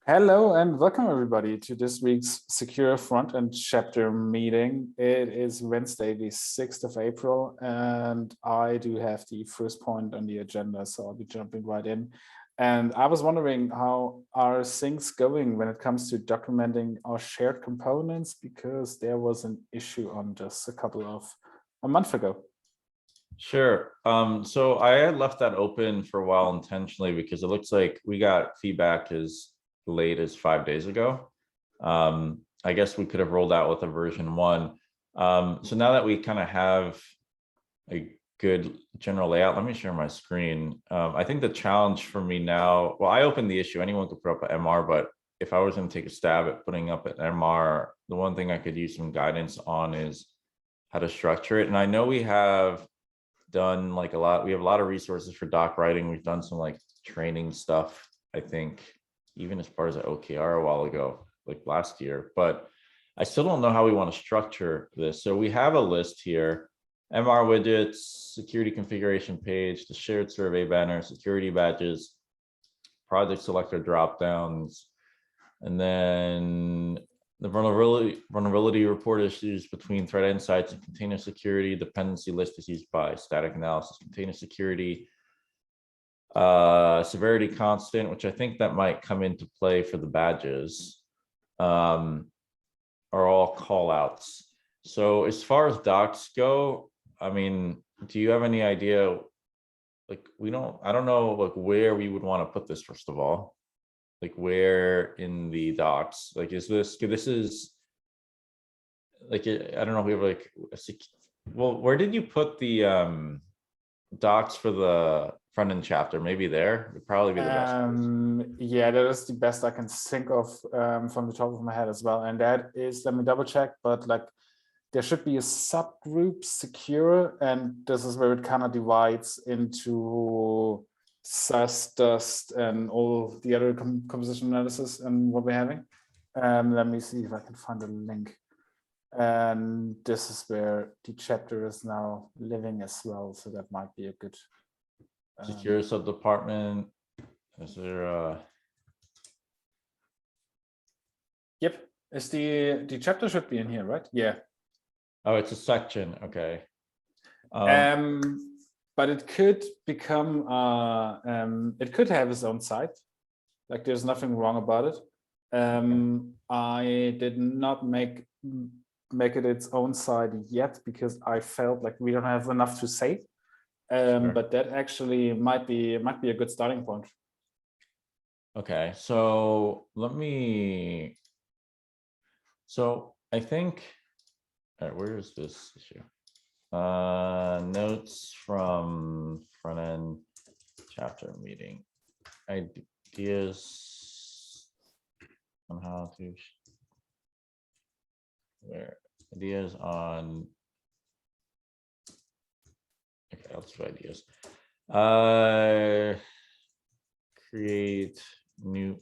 Hello and welcome everybody to this week's Secure Frontend chapter meeting. It is Wednesday, the 6th of April, and I do have the first point on the agenda, so I'll be jumping right in. And I was wondering, how are things going when it comes to documenting our shared components, because there was an issue on just a month ago. Sure. So I had left that open for a while intentionally because it looks like we got feedback as late as 5 days ago. I guess we could have rolled out with a version 1. So now that we kind of have a good general layout, let me share my screen. I think the challenge for me now, well, I opened the issue, anyone could put up an MR, but if I was going to take a stab at putting up an MR, the one thing I could use some guidance on is how to structure it. And I know we have done like we have a lot of resources for doc writing. We've done some like training stuff, I think, even as part of the OKR a while ago, like last year, but I still don't know how we want to structure this. So we have a list here: MR widgets, security configuration page, the shared survey banner, security badges, project selector dropdowns, and then the vulnerability report issues between threat insights and container security, dependency list is used by static analysis, container security, severity constant, which I think that might come into play for the badges, are all call outs. So as far as docs go, I mean, do you have any idea? Like, I don't know like where we would want to put this, first of all. Like, where in the docs, like, this is like, I don't know if we have like well, where did you put the docs for the front end chapter? Maybe there would probably be the best place. Yeah, that is the best I can think of from the top of my head as well. And that is, let me double check, but like there should be a subgroup secure, and this is where it kind of divides into SAS, dust, and all the other composition analysis and what we're having. Let me see if I can find a link. And this is where the chapter is now living as well. So that might be a good secure subdepartment. Is there Yep, it's the chapter should be in here, right? Yeah. Oh, it's a section. Okay. But it could become it could have its own site. Like, there's nothing wrong about it. I did not make it its own site yet because I felt like we don't have enough to say. Sure. But that actually might be a good starting point. Okay, so so I think, all right, where is this issue? Notes from front end chapter meeting. Ideas on how to, where ideas on, okay, let's do ideas. Create new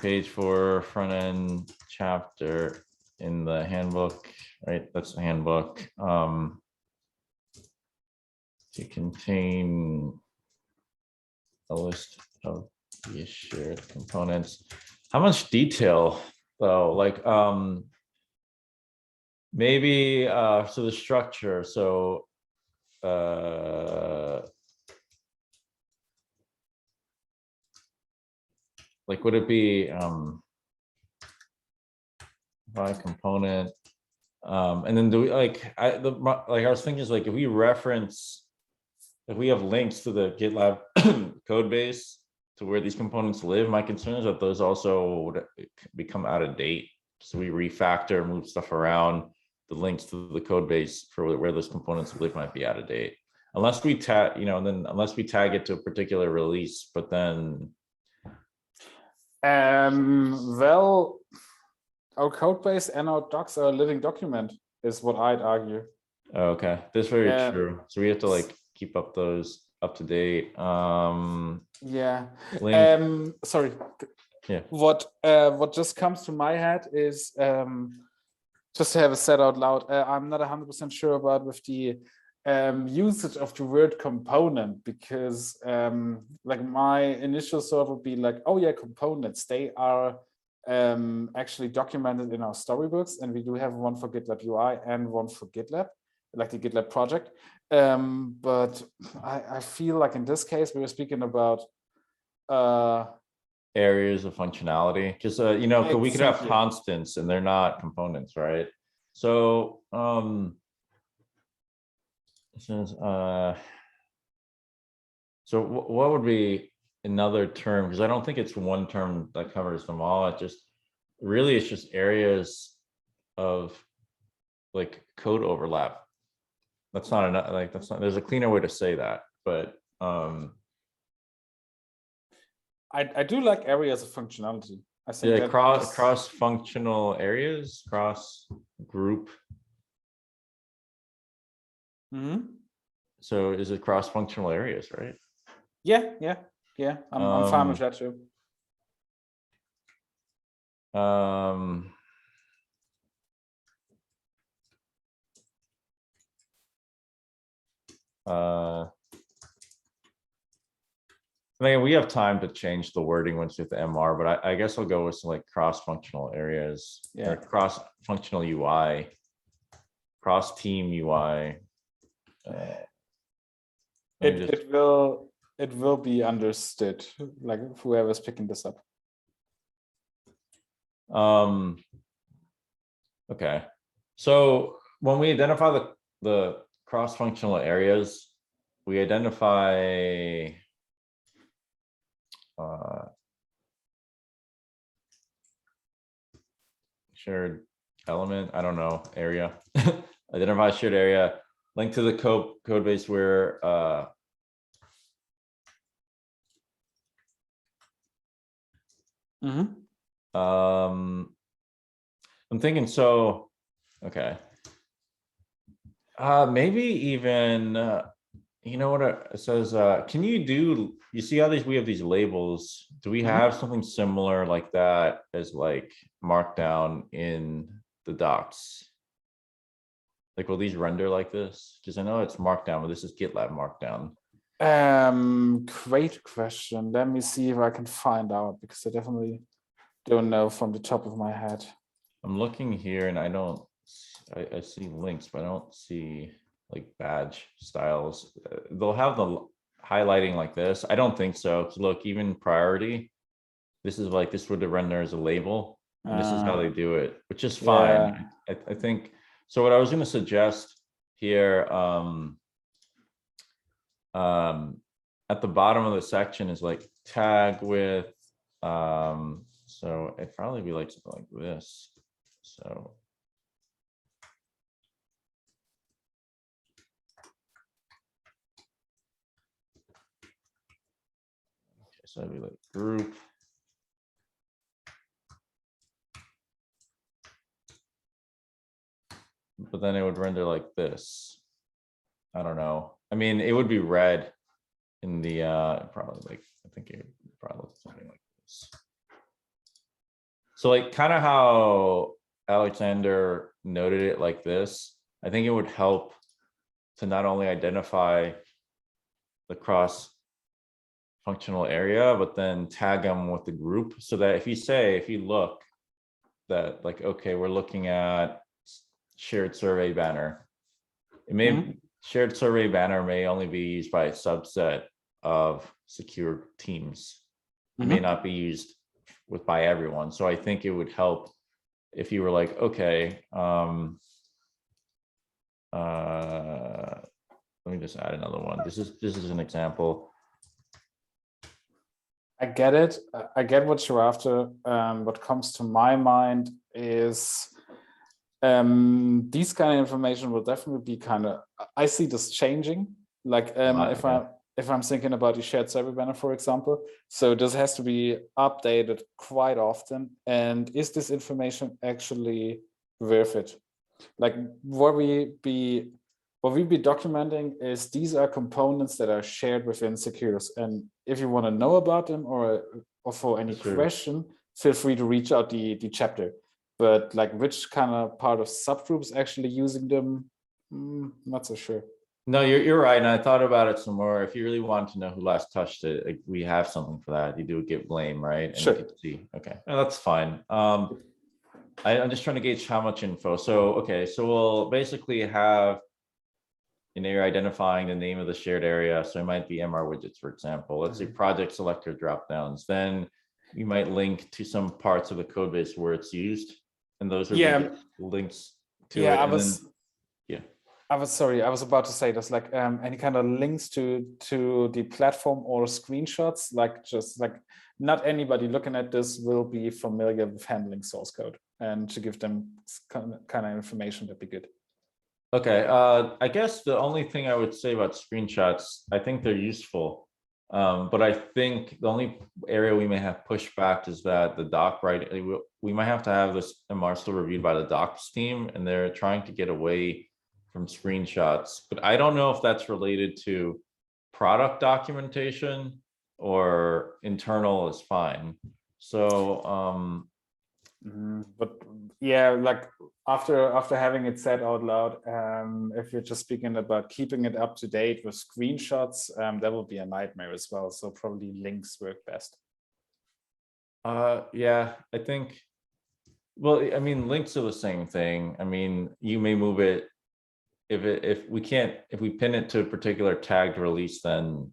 page for front end chapter in the handbook, right? That's the handbook. To contain a list of the shared components. How much detail though? Like, maybe so the structure. So like, would it be by component, and then do we like I was thinking is like, if we have links to the GitLab code base to where these components live, my concern is that those also would become out of date. So we refactor, move stuff around, the links to the code base for where those components live might be out of date, unless we tag, unless we tag it to a particular release. But then well, our code base and our docs are a living document, is what I'd argue. Okay, that's very true. So we have to like keep up those up to date. Yeah. Sorry. Yeah. What just comes to my head is just to have it said out loud. I'm not 100% sure about with the usage of the word component, because like my initial thought would be like, oh yeah, components, they are actually documented in our storybooks, and we do have one for GitLab UI and one for GitLab, like the GitLab project. But I feel like in this case we were speaking about areas of functionality, because you know, we could have exactly. constants and they're not components, right? So so what would be another term? Because I don't think it's one term that covers them all. It just really, it's just areas of like code overlap. That's not enough. Like that's not. There's a cleaner way to say that, but I do like areas of functionality. I think yeah, cross functional areas, cross group. So is it cross functional areas, right? Yeah. I'm fine with that too. I mean, we have time to change the wording once we hit the MR, but I guess I'll go with some like cross-functional areas, or cross-functional UI, cross-team UI. It will be understood, like whoever's picking this up. Okay, so when we identify the cross-functional areas, we identify shared element, I don't know, area. Identify shared area, link to the code base where I'm thinking, so okay, maybe even you know what it says, can you see how we have these labels? Do we have something similar like that as like markdown in the docs? Like, will these render like this? Because I know it's markdown, but this is GitLab markdown. Great question. Let me see if I can find out, because I definitely don't know from the top of my head. I'm looking here and I see links, but I don't see like badge styles. They'll have the highlighting like this. I don't think so. Look, even priority, this is like, this would render as a label, and this is how they do it, which is fine. Yeah. I think so. What I was going to suggest here, at the bottom of the section is like tag with, so it'd probably be like something like this. So so it'd be like group. But then it would render like this. I don't know. I mean, it would be red in the probably like, I think it would probably look something like this. So like kind of how Alexander noted it like this, I think it would help to not only identify the cross functional area, but then tag them with the group, so that if you look that like, okay, we're looking at shared survey banner, it may shared survey banner may only be used by a subset of secure teams. It may not be used by everyone. So I think it would help if you were like, okay, let me just add another one. This is an example. I get it. I get what you're after. What comes to my mind is these kind of information will definitely be kind of, I see this changing. Like if I'm thinking about the shared survey banner, for example, so this has to be updated quite often. And is this information actually worth it? Like what we be documenting is these are components that are shared within Securus. And if you want to know about them or for any question, feel free to reach out the chapter. But like which kind of part of subgroups actually using them, not so sure. No, you're right. And I thought about it some more. If you really want to know who last touched it, like, we have something for that. You do a git blame, right? And Sure. you can see, okay, no, that's fine. I'm just trying to gauge how much info. So, okay, so we'll basically have, you're identifying the name of the shared area. So it might be MR widgets, for example. Let's say project selector dropdowns. Then you might link to some parts of the code base where it's used. And those would be links to it. And then, yeah. I was about to say there's like any kind of links to the platform or screenshots, like just like not anybody looking at this will be familiar with handling source code, and to give them kind of information that'd be good. Okay, I guess the only thing I would say about screenshots, I think they're useful. But I think the only area we may have pushback is that the doc, right? We might have to have this MR still reviewed by the docs team, and they're trying to get away from screenshots. But I don't know if that's related to product documentation or internal is fine. So, but yeah, like after having it said out loud, if you're just speaking about keeping it up to date with screenshots, that will be a nightmare as well. So probably links work best. yeah, I think, well, I mean, links are the same thing. I mean, you may move it if we pin it to a particular tagged release, then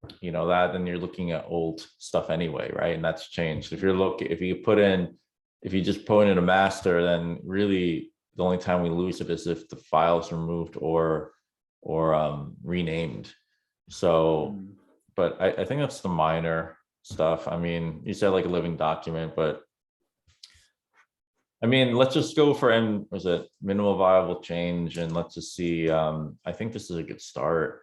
then you're looking at old stuff anyway, right? And that's changed. If you just put in a master, then really the only time we lose it is if the file is removed or renamed. So, but I think that's the minor stuff. I mean, you said like a living document, but I mean, let's just go for minimal viable change, and let's just see. I think this is a good start.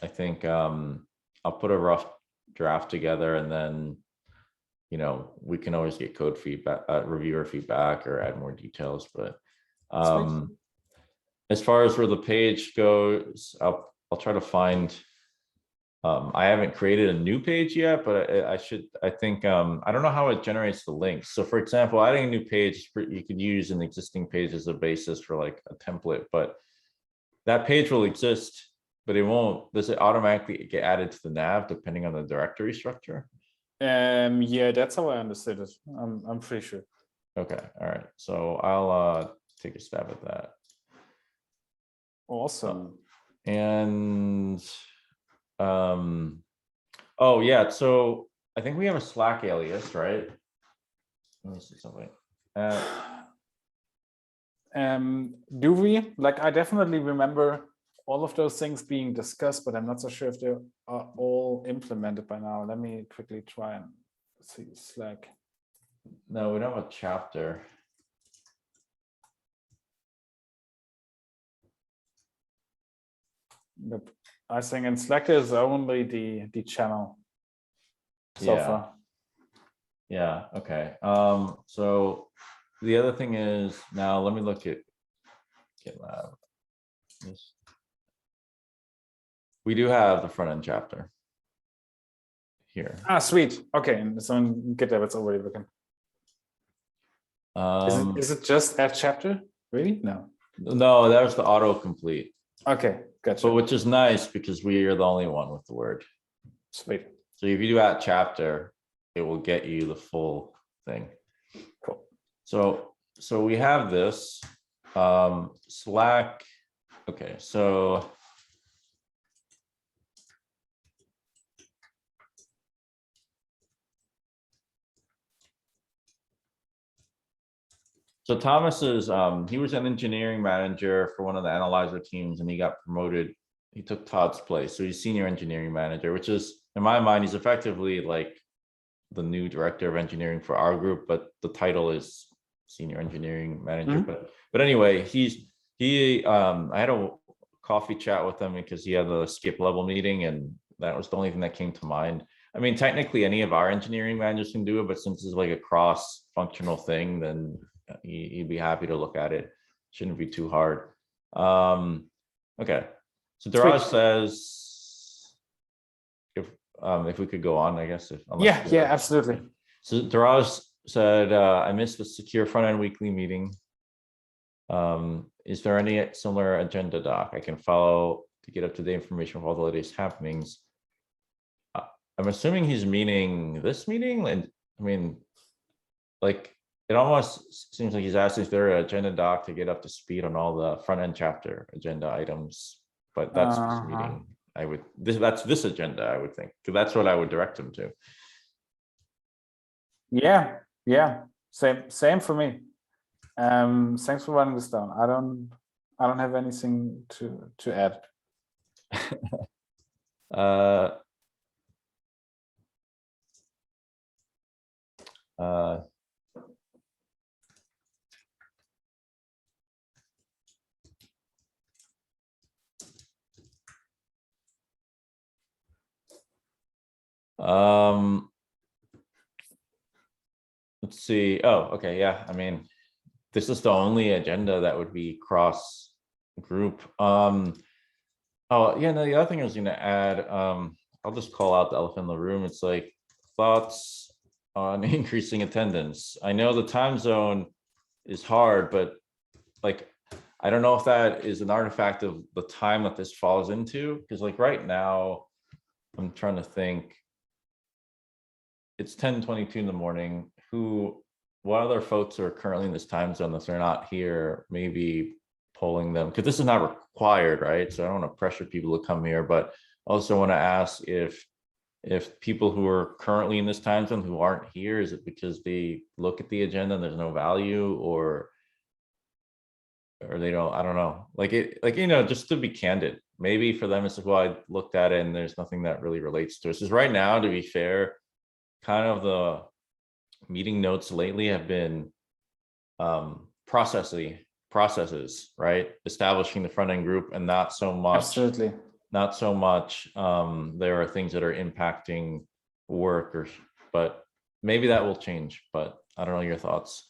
I think I'll put a rough draft together, and then we can always get code feedback, reviewer feedback, or add more details. But as far as where the page goes, I'll try to find. I haven't created a new page yet, but I think I don't know how it generates the links. So for example, adding a new page, you could use an existing page as a basis for like a template, but that page will exist, but it won't. Does it automatically get added to the nav depending on the directory structure? Yeah, that's how I understood it. I'm pretty sure. Okay, all right. So I'll take a stab at that. Awesome. And oh yeah, so I think we have a Slack alias, right? Let me see something. Do we? Like, I definitely remember all of those things being discussed, but I'm not so sure if they are all implemented by now. Let me quickly try and see Slack. No, we don't have a chapter. Nope. I think in Slack is only the channel so far. Yeah, okay. So the other thing is, now let me look at GitLab. We do have the front end chapter here. Ah, sweet. Okay, so in GitLab it's already working. Is it just add chapter? Really? No. No, that was the autocomplete. Okay, gotcha. But which is nice because we are the only one with the word. Sweet. So if you do add chapter, it will get you the full thing. Cool. So we have this Slack. Okay, so Thomas is he was an engineering manager for one of the analyzer teams, and he got promoted. He took Todd's place, so he's senior engineering manager, which is, in my mind, he's effectively like the new director of engineering for our group, but the title is senior engineering manager. But anyway, I had a coffee chat with him because he had a skip level meeting, and that was the only thing that came to mind. I mean, technically any of our engineering managers can do it, but since it's like a cross functional thing, then he'd be happy to look at it. Shouldn't be too hard. Okay, so Daraj says if we could go on, I guess. Yeah, absolutely. So Daraj said, I missed the secure front end weekly meeting. Is there any similar agenda doc I can follow to get up-to-date information of all the latest happenings. I'm assuming he's meaning this meeting. And I mean, like, it almost seems like he's asking if there an agenda doc to get up to speed on all the front end chapter agenda items, but that's this meeting. That's this agenda, I would think, because that's what I would direct him to. Yeah, same for me. Thanks for running this down. I don't have anything to add. Let's see. Oh, okay. Yeah. I mean, this is the only agenda that would be cross group. Oh, yeah. No, the other thing I was going to add, I'll just call out the elephant in the room. It's like thoughts on increasing attendance. I know the time zone is hard, but like, I don't know if that is an artifact of the time that this falls into, because like right now, I'm trying to think. It's 10:22 in the morning. What other folks are currently in this time zone that they're not here, maybe polling them, because this is not required, right? So I don't want to pressure people to come here, but also want to ask if people who are currently in this time zone who aren't here, is it because they look at the agenda and there's no value, or they don't, I don't know, like just to be candid, maybe for them it's like, well, I looked at it and there's nothing that really relates to us. Because right now, to be fair, kind of the meeting notes lately have been processes, right? Establishing the front end group, and not so much. Absolutely. Not so much. There are things that are impacting work, but maybe that will change. But I don't know your thoughts.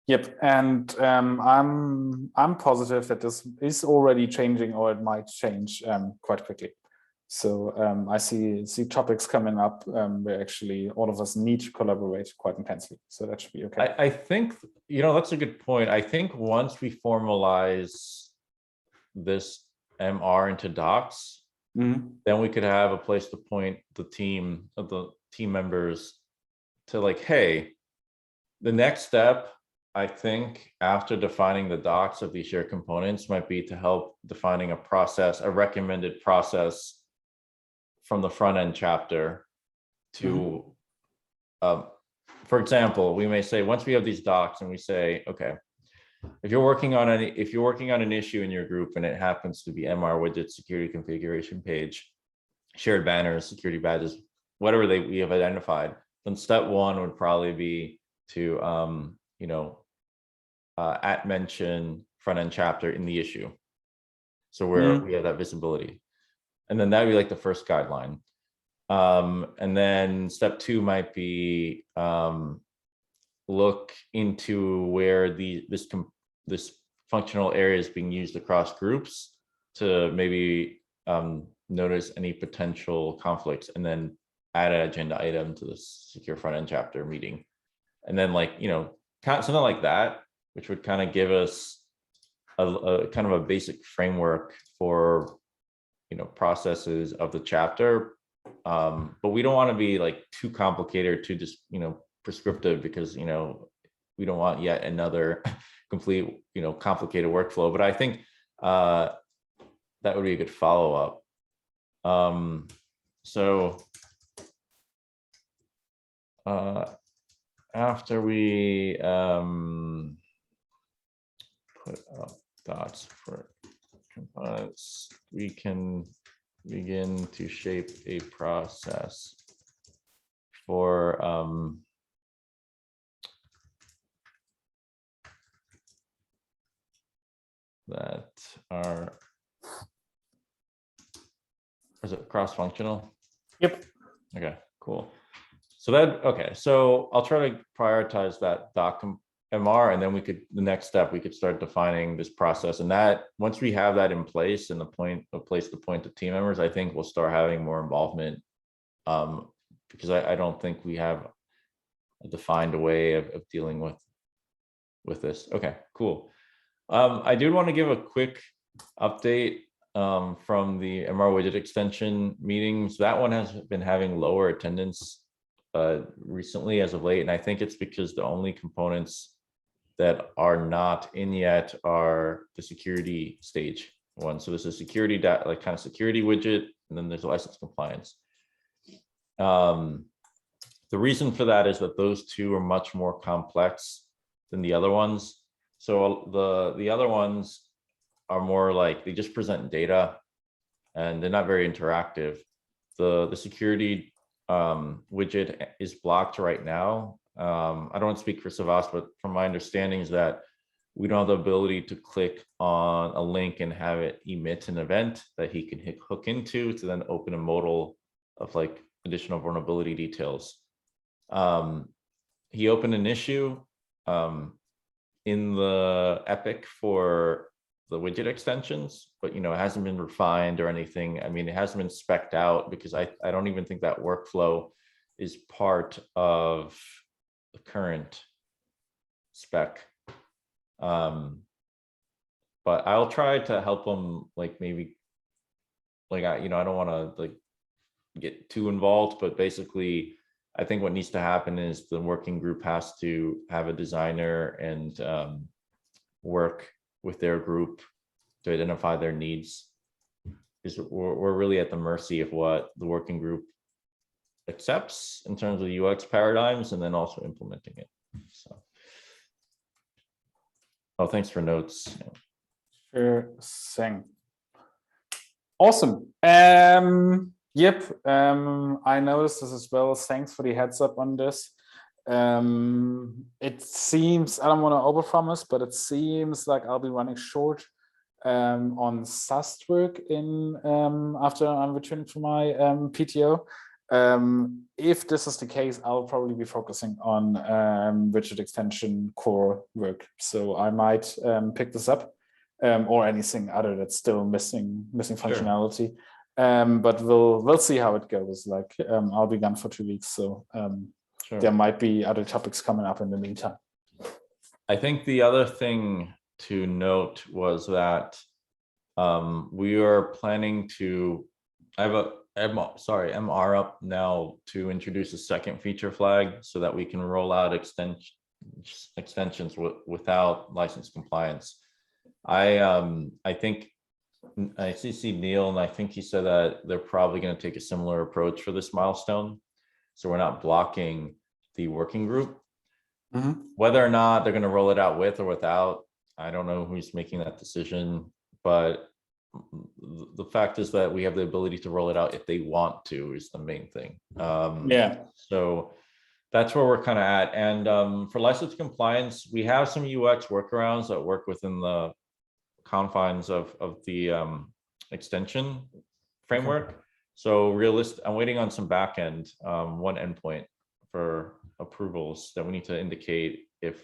Yep, and I'm positive that this is already changing, or it might change quite quickly. So I see topics coming up where actually all of us need to collaborate quite intensely. So that should be okay. I think, that's a good point. I think once we formalize this MR into docs, then we could have a place to point the team members to, like, hey, the next step, I think, after defining the docs of these shared components, might be to help defining a recommended process from the front end chapter to, for example, we may say, once we have these docs and we say, okay, if you're working on an issue in your group and it happens to be MR widget, security configuration page, shared banners, security badges, whatever we have identified, then step one would probably be to mention front end chapter in the issue, so where we have that visibility. And then that would be like the first guideline. And then step two might be look into where this functional area is being used across groups to maybe notice any potential conflicts, and then add an agenda item to the secure front end chapter meeting. And then something like that, which would kind of give us a kind of a basic framework for processes of the chapter, but we don't want to be like too complicated or too just prescriptive, because we don't want yet another complete complicated workflow. But I think that would be a good follow-up. So after we put up dots for components, we can begin to shape a process for that are, is it cross-functional? Yep. Okay, cool. So so I'll try to prioritize that doc MR, and then the next step, we could start defining this process. And that, once we have that in place and a place to point the team members, I think we'll start having more involvement, because I don't think we have a defined way of dealing with this. Okay, cool. I do want to give a quick update from the MR widget extension meetings. That one has been having lower attendance recently as of late. And I think it's because the only components that are not in yet are the security stage one. So there's a security like kind of security widget, and then there's license compliance. The reason for that is that those two are much more complex than the other ones. So the other ones are more like they just present data and they're not very interactive. The security widget is blocked right now. I don't want to speak for Savas, but from my understanding is that we don't have the ability to click on a link and have it emit an event that he can hook into to then open a modal of like additional vulnerability details. He opened an issue in the epic for the widget extensions, but it hasn't been refined or anything. I mean, it hasn't been spec'd out because I don't even think that workflow is part of the current spec. But I'll try to help them, like maybe, like I don't want to like get too involved, but basically I think what needs to happen is the working group has to have a designer and work with their group to identify their needs. Because we're really at the mercy of what the working group accepts in terms of the UX paradigms and then also implementing it. So, oh, thanks for notes. Sure thing. Awesome. Yep. I noticed this as well. Thanks for the heads up on this. It seems, I don't want to overpromise, but it seems like I'll be running short on SAST work in after I'm returning from my PTO. If this is the case, I'll probably be focusing on widget extension core work. So I might pick this up or anything other that's still missing functionality. But we'll see how it goes. Like I'll be gone for 2 weeks, so there might be other topics coming up in the meantime. I think the other thing to note was that we are planning to, I have a MR up now to introduce a second feature flag so that we can roll out extensions without license compliance. I think I see Neil, and I think he said that they're probably going to take a similar approach for this milestone. So we're not blocking the working group. Whether or not they're going to roll it out with or without, I don't know who's making that decision, but the fact is that we have the ability to roll it out if they want to is the main thing. So that's where we're kind of at. And for license compliance, we have some UX workarounds that work within the confines of the extension framework. So I'm waiting on some backend, one endpoint for approvals that we need to indicate if,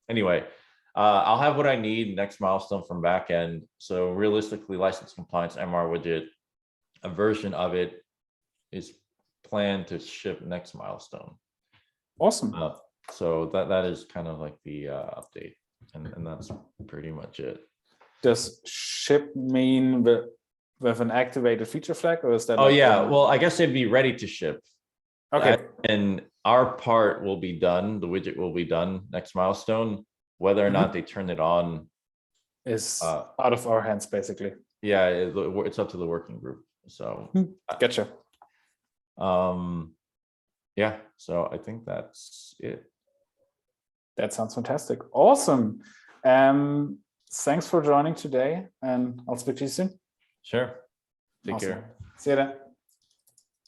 anyway, I'll have what I need next milestone from backend. So realistically, license compliance MR widget, a version of it is planned to ship next milestone. Awesome. So that is kind of like the update, and that's pretty much it. Does ship mean with an activated feature flag, or is that? Oh yeah, well, I guess it'd be ready to ship. Okay. And our part will be done. The widget will be done next milestone. Whether or not they turn it on is out of our hands, basically. Yeah, it's up to the working group. So gotcha. Yeah, so I think that's it. That sounds fantastic. Awesome. Thanks for joining today, and I'll speak to you soon. Sure. Take care. See you then.